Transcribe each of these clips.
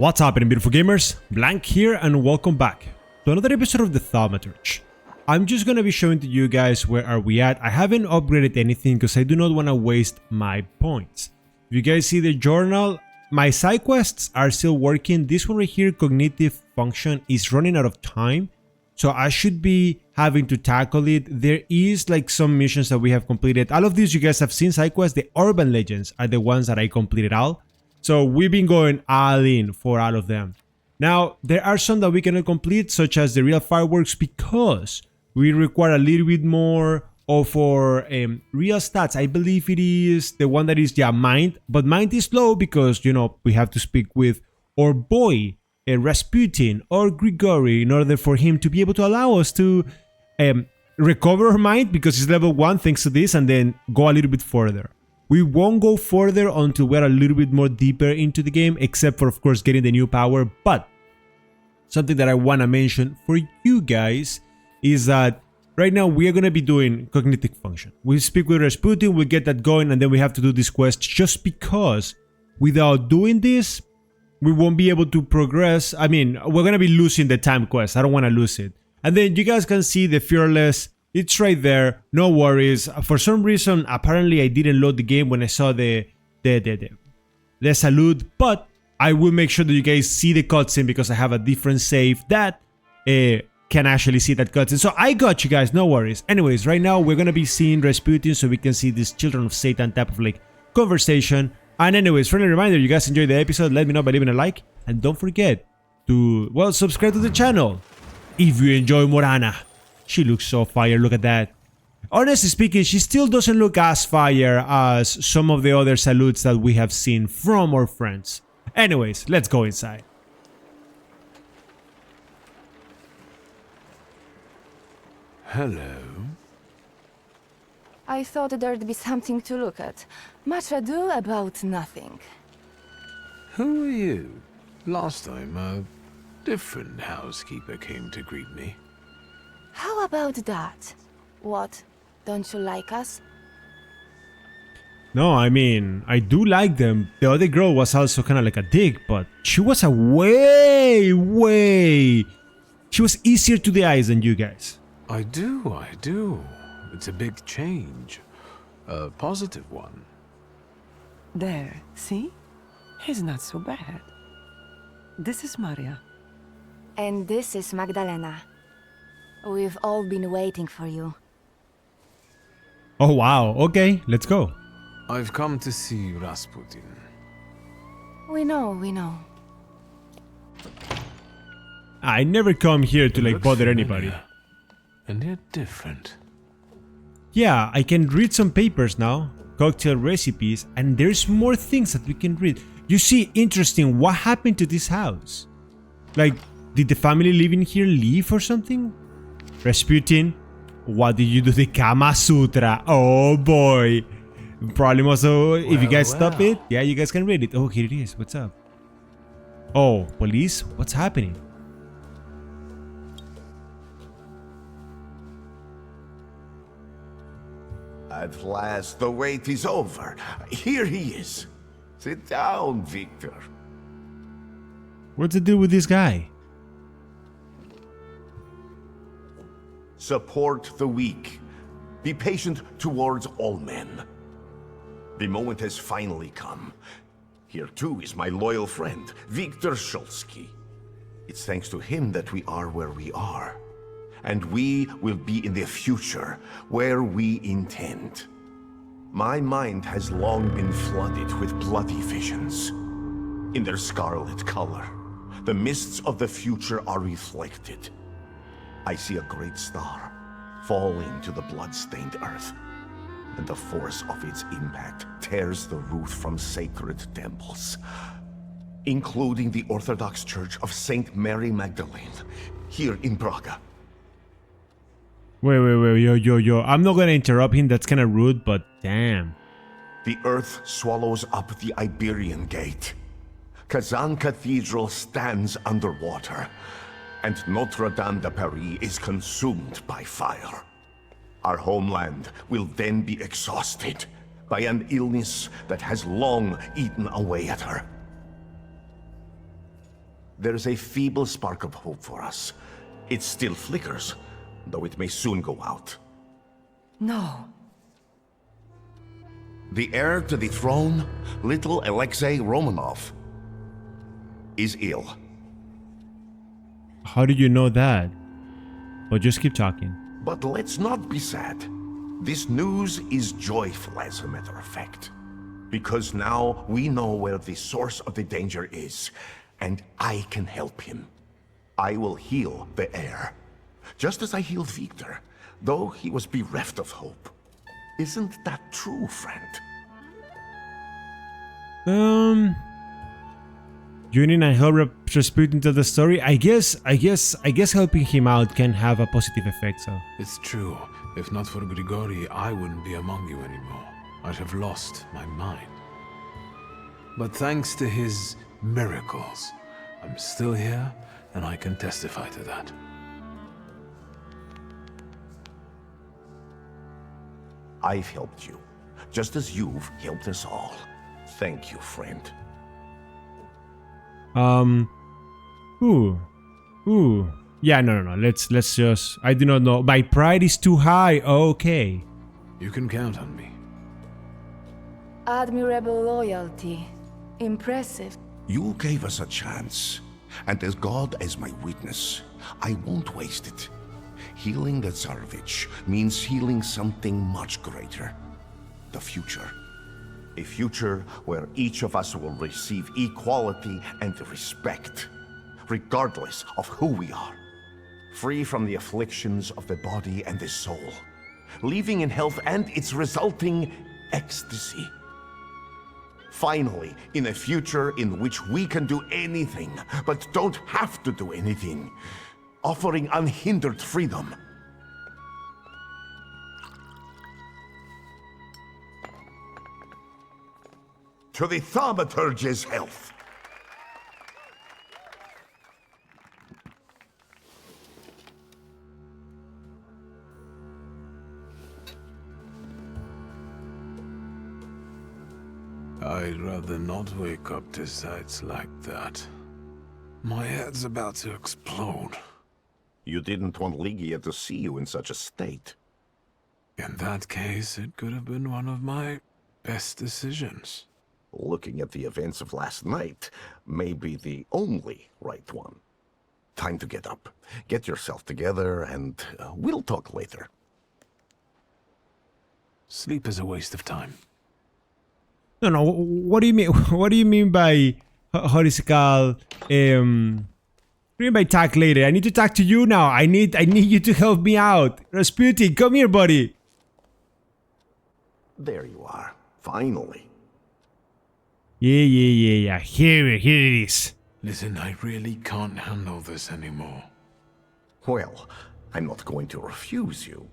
What's happening, beautiful gamers? Blank here and welcome back to another episode of the Thaumaturge. I'm just gonna be showing to you guys where are we at. I haven't upgraded anything because I do not want to waste my points. If you guys see the journal, my side quests are still working. This one right here, cognitive function, is running out of time. So I should be having to tackle it. There is like some missions that we have completed. All of these you guys have seen side quests. The urban legends are the ones that I completed all. So we've been going all in for all of them. Now, there are some that we cannot complete, such as the real fireworks, because we require a little bit more of our real stats. I believe it is the one that is, mind. But mind is low because, you know, we have to speak with our boy, Rasputin or Grigory, in order for him to be able to allow us to recover our mind, because it's level 1 thanks to this, and then go a little bit further. We won't go further until we're a little bit more deeper into the game, except for, of course, getting the new power. But something that I want to mention for you guys is that right now we are going to be doing cognitive function. We speak with Rasputin, we get that going, and then we have to do this quest, just because without doing this, we won't be able to progress. I mean, we're going to be losing the time quest. I don't want to lose it. And then you guys can see the fearless. It's right there, no worries. For some reason, apparently I didn't load the game when I saw the salute, but I will make sure that you guys see the cutscene because I have a different save that can actually see that cutscene. So I got you guys, no worries. Anyways, right now we're gonna be seeing Rasputin so we can see this Children of Satan type of like conversation. And anyways, friendly reminder, you guys enjoyed the episode, let me know by leaving a like, and don't forget to, well, subscribe to the channel if you enjoy Morana. She looks so fire, look at that. Honestly speaking, she still doesn't look as fire as some of the other salutes that we have seen from our friends. Anyways, let's go inside. Hello. I thought there'd be something to look at. Much ado about nothing. Who are you? Last time, a different housekeeper came to greet me. How about that? What? Don't you like us? No, I mean, I do like them. The other girl was also kind of like a dick, but she was a way. She was easier to the eyes than you guys. I do. It's a big change. A positive one. There, see? He's not so bad. This is Maria. And this is Magdalena. We've all been waiting for you. Oh wow, okay, let's go. I've come to see Rasputin. We know. I never come here to like Looks bother familiar, anybody. And yet different. Yeah, I can read some papers now, cocktail recipes, and there's more things that we can read. You see, interesting, what happened to this house? Like, did the family living here leave or something? Rasputin, what did you do? The Kama Sutra. Oh boy. Probably also, if you guys stop it, yeah, you guys can read it. Oh, here it is. What's up? Oh, police? What's happening? At last, the wait is over. Here he is. Sit down, Wiktor. What's the deal with this guy? Support the weak. Be patient towards all men. The moment has finally come. Here too is my loyal friend, Wiktor Szulski. It's thanks to him that we are where we are. And we will be in the future, where we intend. My mind has long been flooded with bloody visions. In their scarlet color, the mists of the future are reflected. I see a great star falling to the blood-stained earth, and the force of its impact tears the roof from sacred temples, including the Orthodox Church of Saint Mary Magdalene, here in Praga. Wait, yo. I'm not gonna interrupt him, that's kinda rude, but damn. The earth swallows up the Iberian Gate. Kazan Cathedral stands underwater, and Notre Dame de Paris is consumed by fire. Our homeland will then be exhausted by an illness that has long eaten away at her. there's a feeble spark of hope for us. It still flickers, though it may soon go out. No. The heir to the throne, little Alexei Romanov, is ill. How did you know that? But just keep talking. But let's not be sad. This news is joyful, as a matter of fact. Because now we know where the source of the danger is, and I can help him. I will heal the heir, just as I healed Wiktor, though he was bereft of hope. Isn't that true, friend? Joining and help Rasputin tell the story. I guess helping him out can have a positive effect. So It's true. If not for Grigori, I wouldn't be among you anymore. I'd have lost my mind. But thanks to his miracles, I'm still here, and I can testify to that. I've helped you, just as you've helped us all. Thank you, friend. Yeah, no. Let's just. I do not know. My pride is too high. Okay. You can count on me. Admirable loyalty. Impressive. You gave us a chance, and as God as my witness, I won't waste it. Healing the Tsarevich means healing something much greater. The future. A future where each of us will receive equality and respect, regardless of who we are. Free from the afflictions of the body and the soul, living in health and its resulting ecstasy. Finally, in a future in which we can do anything, but don't have to do anything, offering unhindered freedom. To the Thaumaturge's health. I'd rather not wake up to sights like that. My head's about to explode. You didn't want Ligia to see you in such a state. In that case, it could have been one of my best decisions. Looking at the events of last night may be the only right one. Time to get up. Get yourself together, and we'll talk later. Sleep is a waste of time. No. What do you mean? What do you mean by how is it called? What do you mean by talk later? I need to talk to you now. I need you to help me out. Rasputin, come here, buddy. There you are. Finally. Yeah. Here it is. Listen, I really can't handle this anymore. Well, I'm not going to refuse you.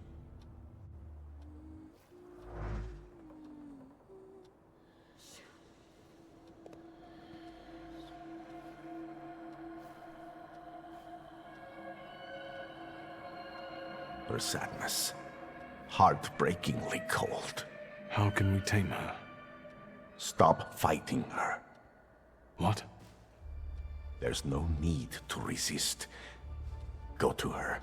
Her sadness, heartbreakingly cold. How can we tame her? Stop fighting her. What? There's no need to resist. Go to her.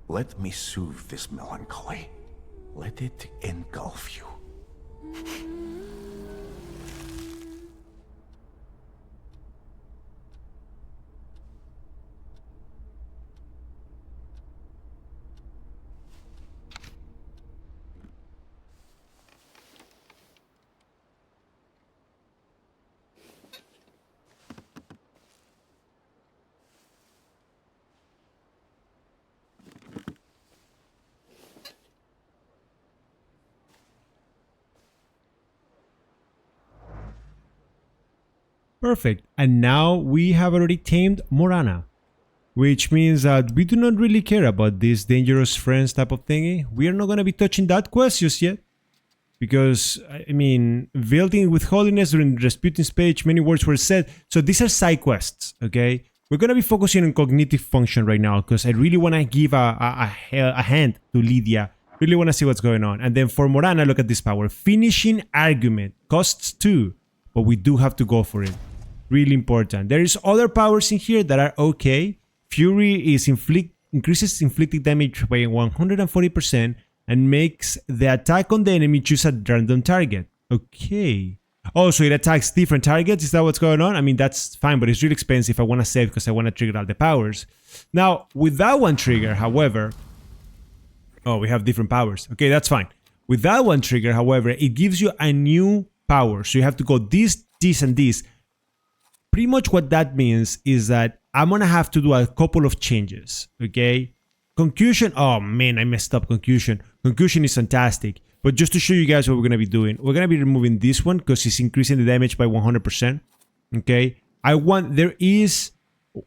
Let me soothe this melancholy. Let it engulf you. Perfect. And now we have already tamed Morana, which means that we do not really care about this dangerous friends type of thingy. We are not going to be touching that quest just yet. Because, I mean, building with holiness during Rasputin's page, many words were said. So these are side quests, okay? We're going to be focusing on cognitive function right now because I really want to give a hand to Lydia. Really want to see what's going on. And then for Morana, look at this power. Finishing argument. Costs 2, but we do have to go for it. Really important. There is other powers in here that are okay. Fury is increases inflicted damage by 140% and makes the attack on the enemy choose a random target. Okay. Oh, so it attacks different targets? Is that what's going on? I mean, that's fine, but it's really expensive. I want to save because I want to trigger all the powers. Now, with that one trigger, however... Oh, we have different powers. Okay, that's fine. With that one trigger, however, it gives you a new power. So you have to go this, this, and this. Pretty much what that means is that I'm going to have to do a couple of changes, okay? Concussion, oh man, I messed up Concussion. Concussion is fantastic. But just to show you guys what we're going to be doing, we're going to be removing this one because it's increasing the damage by 100%, okay? There is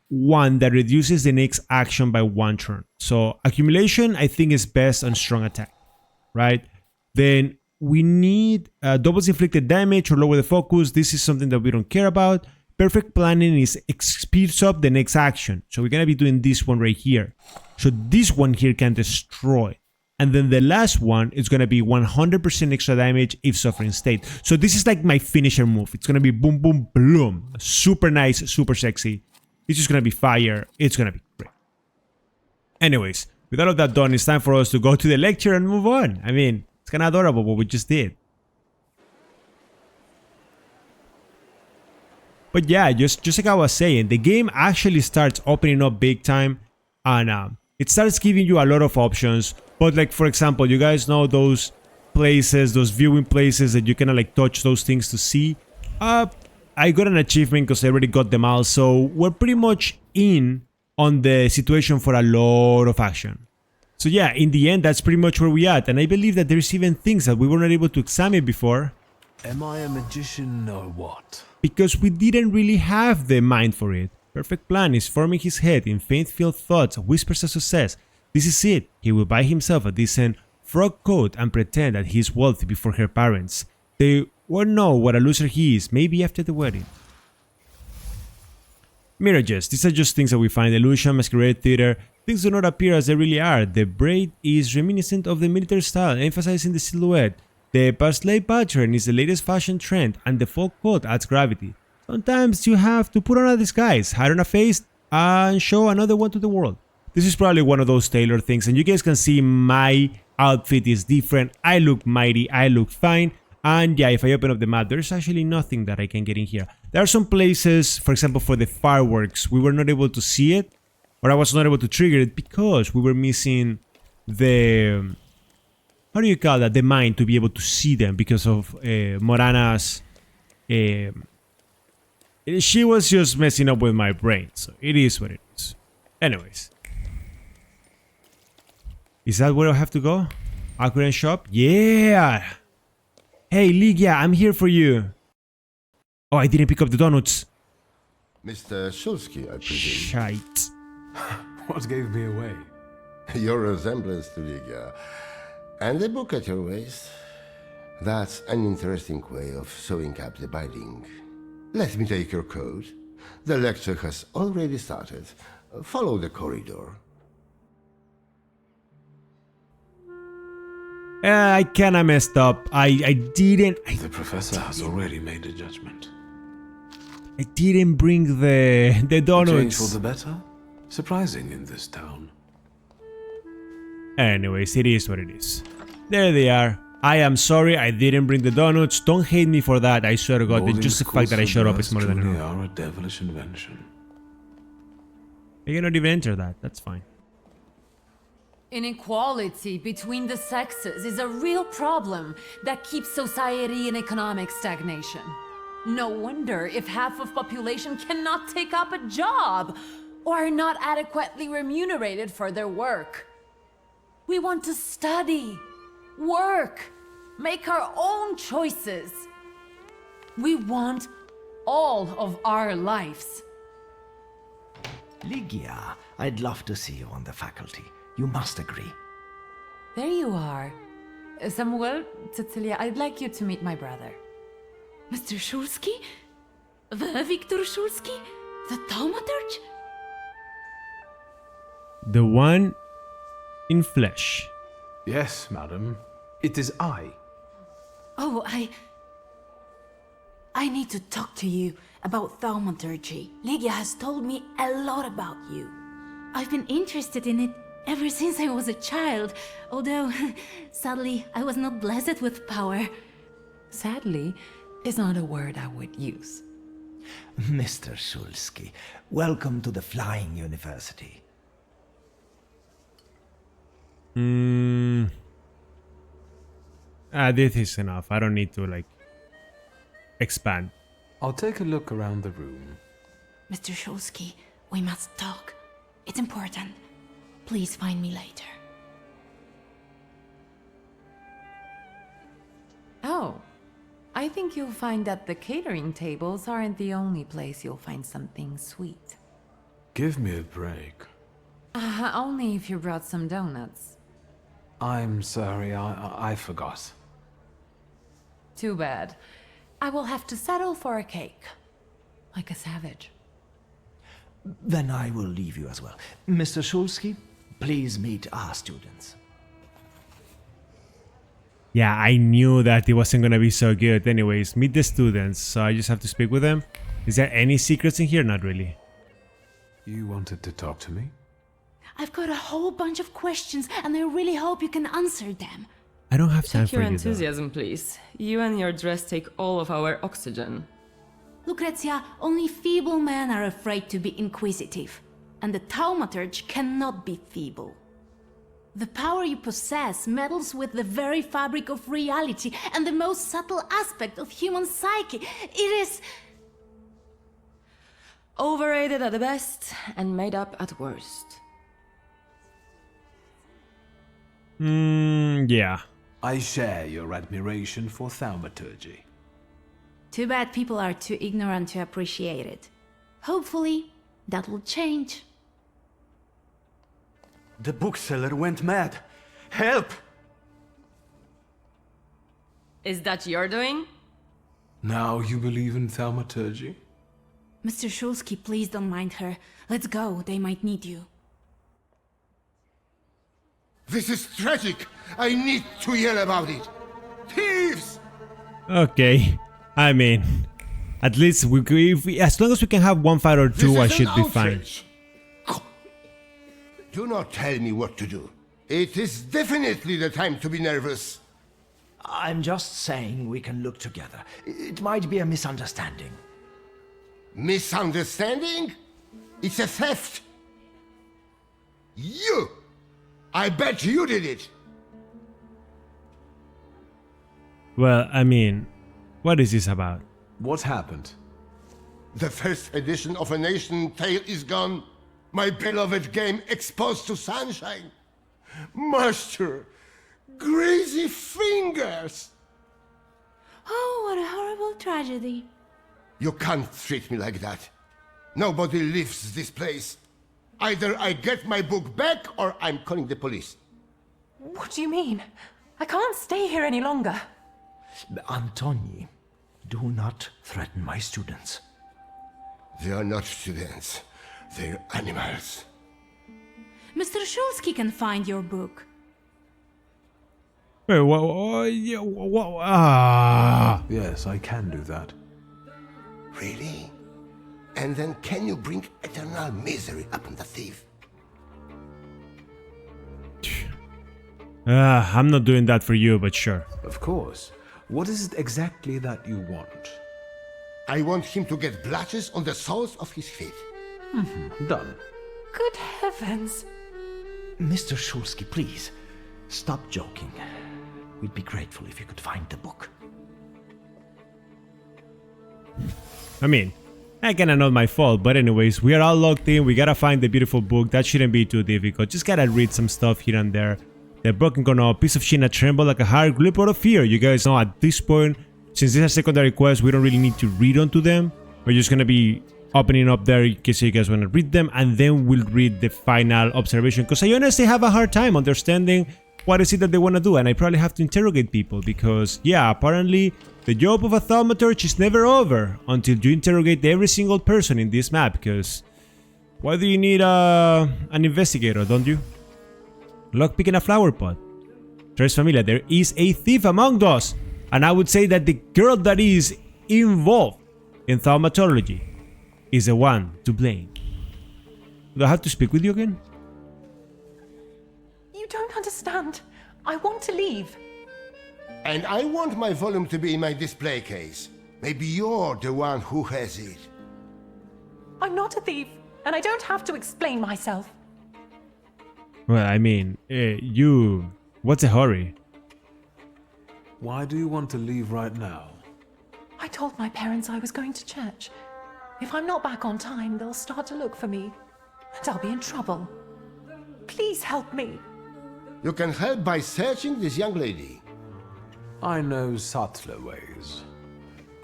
one that reduces the next action by 1 turn. So accumulation, I think, is best on strong attack, right? Then we need doubles inflicted damage or lower the focus. This is something that we don't care about. Perfect planning is speeds up the next action. So we're going to be doing this one right here. So this one here can destroy. And then the last one is going to be 100% extra damage if suffering state. So this is like my finisher move. It's going to be boom, boom, bloom. Super nice, super sexy. It's just going to be fire. It's going to be great. Anyways, with all of that done, it's time for us to go to the lecture and move on. I mean, it's kind of adorable what we just did. But yeah, just like I was saying, the game actually starts opening up big time. And it starts giving you a lot of options. But like, for example, you guys know those places, those viewing places that you can like touch those things to see. I got an achievement because I already got them all. So we're pretty much in on the situation for a lot of action. So yeah, in the end, that's pretty much where we at. And I believe that there's even things that we were not able to examine before. Am I a magician or what? Because we didn't really have the mind for it. Perfect plan is forming his head in faint-filled thoughts, whispers of success. This is it. He will buy himself a decent frog coat and pretend that he's wealthy before her parents. They won't know what a loser he is, maybe after the wedding. Mirages. These are just things that we find. Illusion, masquerade, theater. Things do not appear as they really are. The braid is reminiscent of the military style, emphasizing the silhouette. The paisley pattern is the latest fashion trend, and the folk coat adds gravity. Sometimes you have to put on a disguise, hide on a face, and show another one to the world. This is probably one of those tailor things, and you guys can see my outfit is different. I look mighty, I look fine, and yeah, if I open up the map, there's actually nothing that I can get in here. There are some places, for example, for the fireworks, we were not able to see it, or I was not able to trigger it because we were missing the... How do you call that? The mind to be able to see them because of Morana's... she was just messing up with my brain, so it is what it is. Anyways. Is that where I have to go? Aquarium shop? Yeah! Hey, Lydia, I'm here for you. Oh, I didn't pick up the donuts. Mr. Szulski, I presume. Shite. What gave me away? Your resemblance to Lydia. And the book at your waist. That's an interesting way of sewing up the binding. Let me take your coat. The lecture has already started. Follow the corridor. I kinda messed up. I didn't... The professor has already made a judgment. I didn't bring the A change donuts. for the better? Surprising in this town. Anyways, it is what it is. There they are. I am sorry I didn't bring the donuts. Don't hate me for that. I swear to God, Boarding just the fact that I schools showed of up is more than truly enough. are a devilish invention. I cannot even enter that. That's fine. Inequality between the sexes is a real problem that keeps society in economic stagnation. No wonder if half of population cannot take up a job or are not adequately remunerated for their work. We want to study, work, make our own choices. We want all of our lives. Lygia, I'd love to see you on the faculty. You must agree. There you are. Samuel, Cecilia, I'd like you to meet my brother. Mr. Szulski? The Wiktor Szulski? The Thaumaturge? The one in flesh. Yes, madam. It is I. Oh, I need to talk to you about thaumaturgy. Lygia has told me a lot about you. I've been interested in it ever since I was a child, although, sadly, I was not blessed with power. Sadly, is not a word I would use. Mr. Szulski, welcome to the Flying University. This is enough. I don't need to, like, expand. I'll take a look around the room. Mr. Szulski, we must talk. It's important. Please find me later. Oh, I think you'll find that the catering tables aren't the only place you'll find something sweet. Give me a break. Only if you brought some donuts. I'm sorry, I forgot. Too bad. I will have to settle for a cake. Like a savage. Then I will leave you as well. Mr. Szulski, please meet our students. Yeah, I knew that it wasn't gonna be so good. Anyways, meet the students. So I just have to speak with them. Is there any secrets in here? Not really. You wanted to talk to me? I've got a whole bunch of questions, and I really hope you can answer them. I don't have time Check for your you, though. enthusiasm, please. You and your dress take all of our oxygen. Lucrezia, only feeble men are afraid to be inquisitive, and the Thaumaturge cannot be feeble. The power you possess meddles with the very fabric of reality and the most subtle aspect of human psyche. It is... Overrated at the best and made up at worst. Yeah. I share your admiration for thaumaturgy. Too bad people are too ignorant to appreciate it. Hopefully, that will change. The bookseller went mad. Help! Is that your doing? Now you believe in thaumaturgy? Mr. Szulski, please don't mind her. Let's go, they might need you. This is tragic. I need to yell about it. Thieves! Okay. I mean, at least as long as we can have one fight or two, I should be fine. Do not tell me what to do. It is definitely the time to be nervous. I'm just saying we can look together. It might be a misunderstanding. Misunderstanding? It's a theft. You! I bet you did it. Well, I mean, what is this about? What happened? The first edition of A Nation Tale is gone. My beloved game exposed to sunshine. Master, greasy fingers. Oh, what a horrible tragedy. You can't treat me like that. Nobody leaves this place. Either I get my book back or I'm calling the police. What do you mean? I can't stay here any longer. Antoni, do not threaten my students. They are not students. They're animals. Mr. Szulski can find your book. Wait, what? Yes, I can do that. Really? And then can you bring eternal misery upon the thief? I'm not doing that for you, but sure. Of course. What is it exactly that you want? I want him to get blotches on the soles of his feet. Done. Good heavens. Mr. Szulski, please, stop joking. We'd be grateful if you could find the book. I mean, kinda not my fault, but anyways, we are all logged in, we gotta find the beautiful book, that shouldn't be too difficult, just gotta read some stuff here and there. The broken corner, piece of shina tremble like a hard grip out of fear. You guys know at this point, since these are secondary quests, we don't really need to read onto them. We're just gonna be opening up there in case you guys wanna read them, and then we'll read the final observation, because I honestly have a hard time understanding what is it that they want to do? And I probably have to interrogate people because, yeah, apparently the job of a thaumaturge is never over until you interrogate every single person in this map. Because why do you need an investigator, don't you? Lockpick in a flower pot. Tres familia, there is a thief among us. And I would say that the girl that is involved in thaumaturgy is the one to blame. Do I have to speak with you again? You don't understand. I want to leave. And I want my volume to be in my display case. Maybe you're the one who has it. I'm not a thief, and I don't have to explain myself. Well, I mean, what's the hurry? Why do you want to leave right now? I told my parents I was going to church. If I'm not back on time, they'll start to look for me, and I'll be in trouble. Please help me. You can help by searching this young lady. I know subtler ways.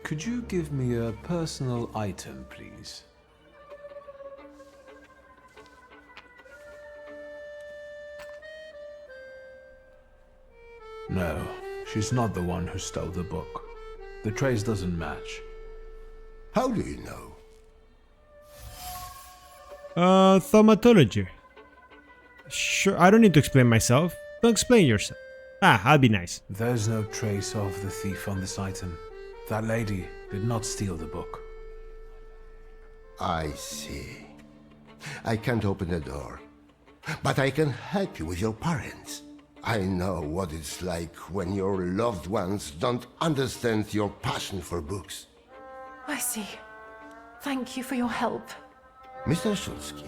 Could you give me a personal item, please? No, she's not the one who stole the book. The trace doesn't match. How do you know? Thaumaturge. Sure, I don't need to explain myself. Don't explain yourself. I'll be nice. There's no trace of the thief on this item. That lady did not steal the book. I see. I can't open the door, but I can help you with your parents. I know what it's like when your loved ones don't understand your passion for books. I see. Thank you for your help. Mr. Szulski,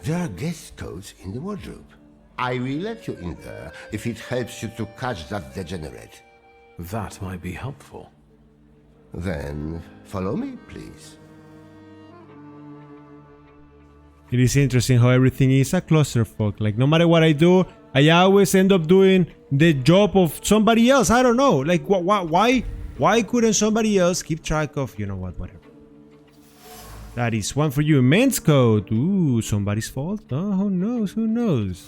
there are guest codes in the wardrobe. I will let you in there if it helps you to catch that degenerate. That might be helpful. Then follow me, please. It is interesting how everything is a clusterfuck. Like, no matter what I do, I always end up doing the job of somebody else. I don't know. Like, why couldn't somebody else keep track of, you know what, whatever. That is one for you. Men's code. Ooh, somebody's fault? Oh, who knows? Who knows?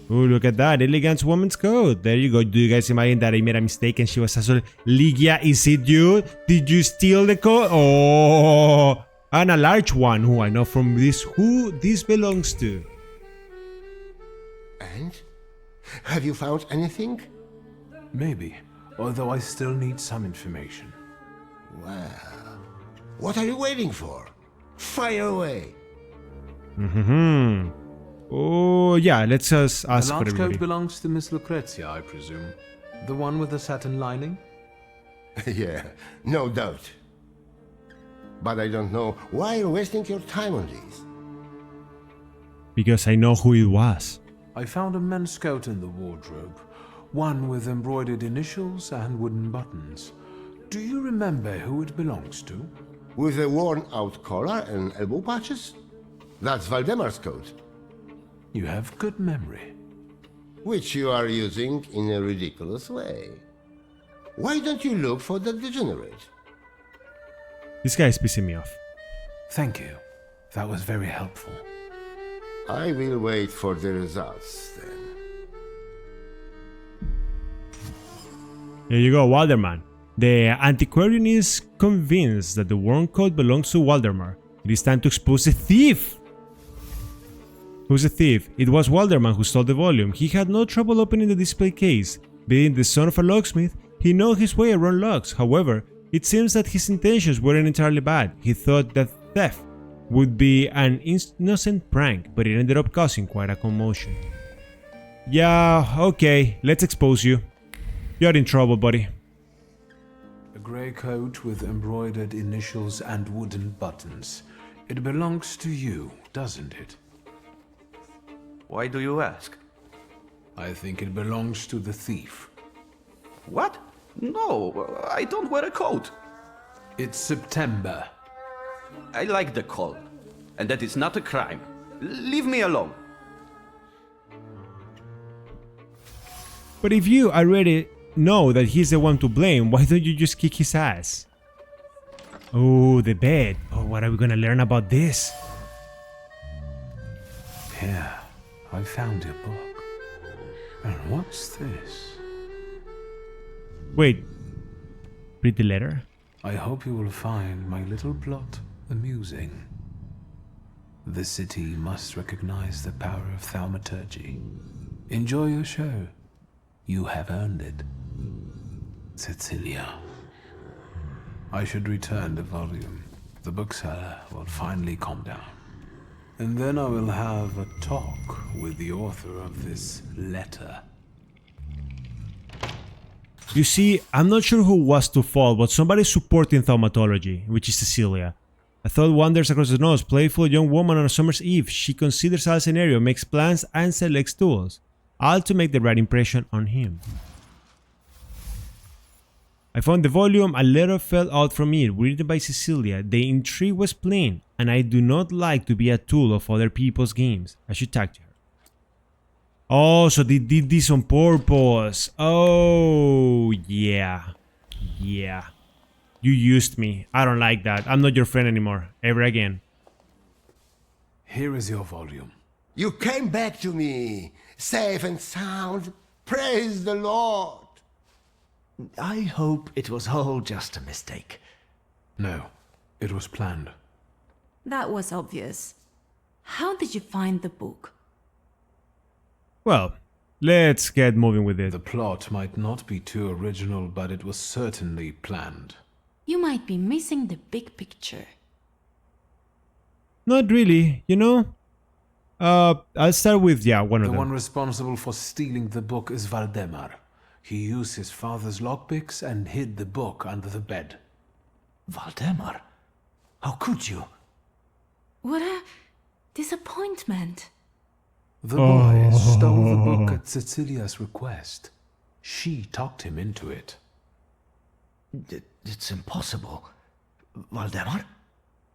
Ooh, look at that. Elegance woman's code. There you go. Do you guys imagine that I made a mistake and she was also Ligia, is it you? Did you steal the code? Oh, and a large one who I know from this. Who this belongs to. And? Have you found anything? Maybe, although I still need some information. Well, what are you waiting for? Fire away. Oh, yeah, let's just ask the for everybody. launch code belongs to Miss Lucrezia, I presume. The one with the satin lining? Yeah, no doubt. But I don't know why you're wasting your time on these. Because I know who it was. I found a men's coat in the wardrobe. One with embroidered initials and wooden buttons. Do you remember who it belongs to? With a worn-out collar and elbow patches? That's Valdemar's coat. You have good memory. Which you are using in a ridiculous way. Why don't you look for the degenerate? This guy is pissing me off. Thank you. That was very helpful. I will wait for the results then. Here you go, Walderman. The antiquarian is convinced that the worn coat belongs to Waldemar. It is time to expose the thief! Who's the thief? It was Walderman who stole the volume. He had no trouble opening the display case. Being the son of a locksmith, he knew his way around locks. However, it seems that his intentions weren't entirely bad. He thought that theft would be an innocent prank, but it ended up causing quite a commotion. Yeah, okay, let's expose you. You're in trouble, buddy. A grey coat with embroidered initials and wooden buttons. It belongs to you, doesn't it? Why do you ask? I think it belongs to the thief. What? No, I don't wear a coat. It's September. I like the cold, and that is not a crime. Leave me alone. But if you already know that he's the one to blame, why don't you just kick his ass? Oh, the bed. Oh, what are we gonna learn about this? Here, I found your book. And what's this? Wait. Read the letter? I hope you will find my little plot amusing. The city must recognize the power of thaumaturgy. Enjoy your show. You have earned it. Cecilia. I should return the volume. The bookseller will finally calm down. And then I will have a talk with the author of this letter. You see, I'm not sure who was to fault, but somebody supporting thaumaturgy, which is Cecilia. A thought wanders across the nose, playful young woman on a summer's eve. She considers a scenario, makes plans, and selects tools, all to make the right impression on him. I found the volume, a letter fell out from it, written by Cecilia. The intrigue was plain, and I do not like to be a tool of other people's games. I should talk to her. Oh, so they did this on purpose. Oh, yeah. Yeah. You used me. I don't like that. I'm not your friend anymore. Ever again. Here is your volume. You came back to me, safe and sound. Praise the Lord. I hope it was all just a mistake. No, it was planned. That was obvious. How did you find the book? Well, let's get moving with it. The plot might not be too original, but it was certainly planned. You might be missing the big picture. Not really, you know? I'll start with, one of them. The one responsible for stealing the book is Valdemar. He used his father's lockpicks and hid the book under the bed. Valdemar? How could you? What a disappointment. The boy stole the book at Cecilia's request. She talked him into it. It's impossible. Valdemar?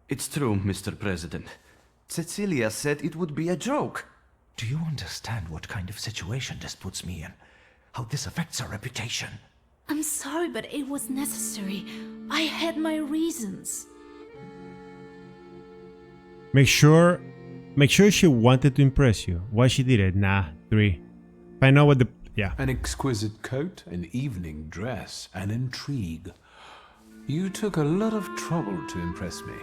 It's true, Mr. President. Cecilia said it would be a joke. Do you understand what kind of situation this puts me in? How this affects our reputation? I'm sorry, but it was necessary. I had my reasons. Make sure she wanted to impress you. Why she did it? Nah, 3. Find out what the... Yeah. An exquisite coat, an evening dress, an intrigue. You took a lot of trouble to impress me.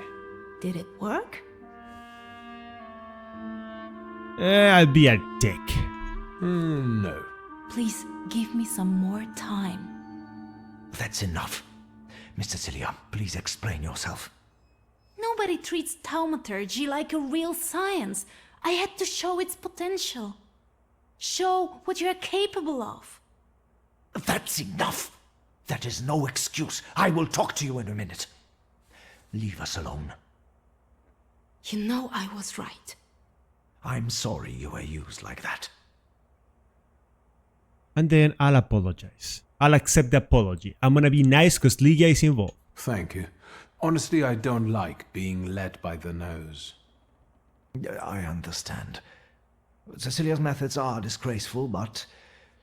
Did it work? I'll be a dick. No. Please give me some more time. That's enough. Miss Cecilia, please explain yourself. Nobody treats thaumaturgy like a real science. I had to show its potential. Show what you're capable of. That's enough! That is no excuse. I will talk to you in a minute. Leave us alone. You know I was right. I'm sorry you were used like that. And then I'll apologize. I'll accept the apology. I'm gonna be nice because Ligia is involved. Thank you. Honestly, I don't like being led by the nose. I understand. Cecilia's methods are disgraceful, but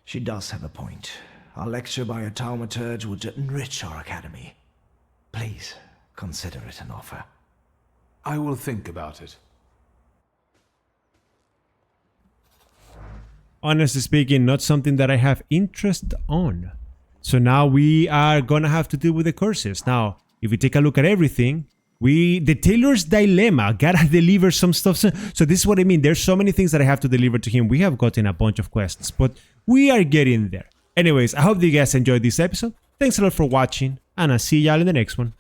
she does have a point. A lecture by a Thaumaturge would enrich our academy. Please, consider it an offer. I will think about it. Honestly speaking, not something that I have interest on. So now we are gonna have to deal with the curses. Now, if we take a look at everything, the Taylor's dilemma, gotta deliver some stuff. So this is what I mean. There's so many things that I have to deliver to him. We have gotten a bunch of quests, but we are getting there. Anyways, I hope that you guys enjoyed this episode. Thanks a lot for watching, and I'll see y'all in the next one.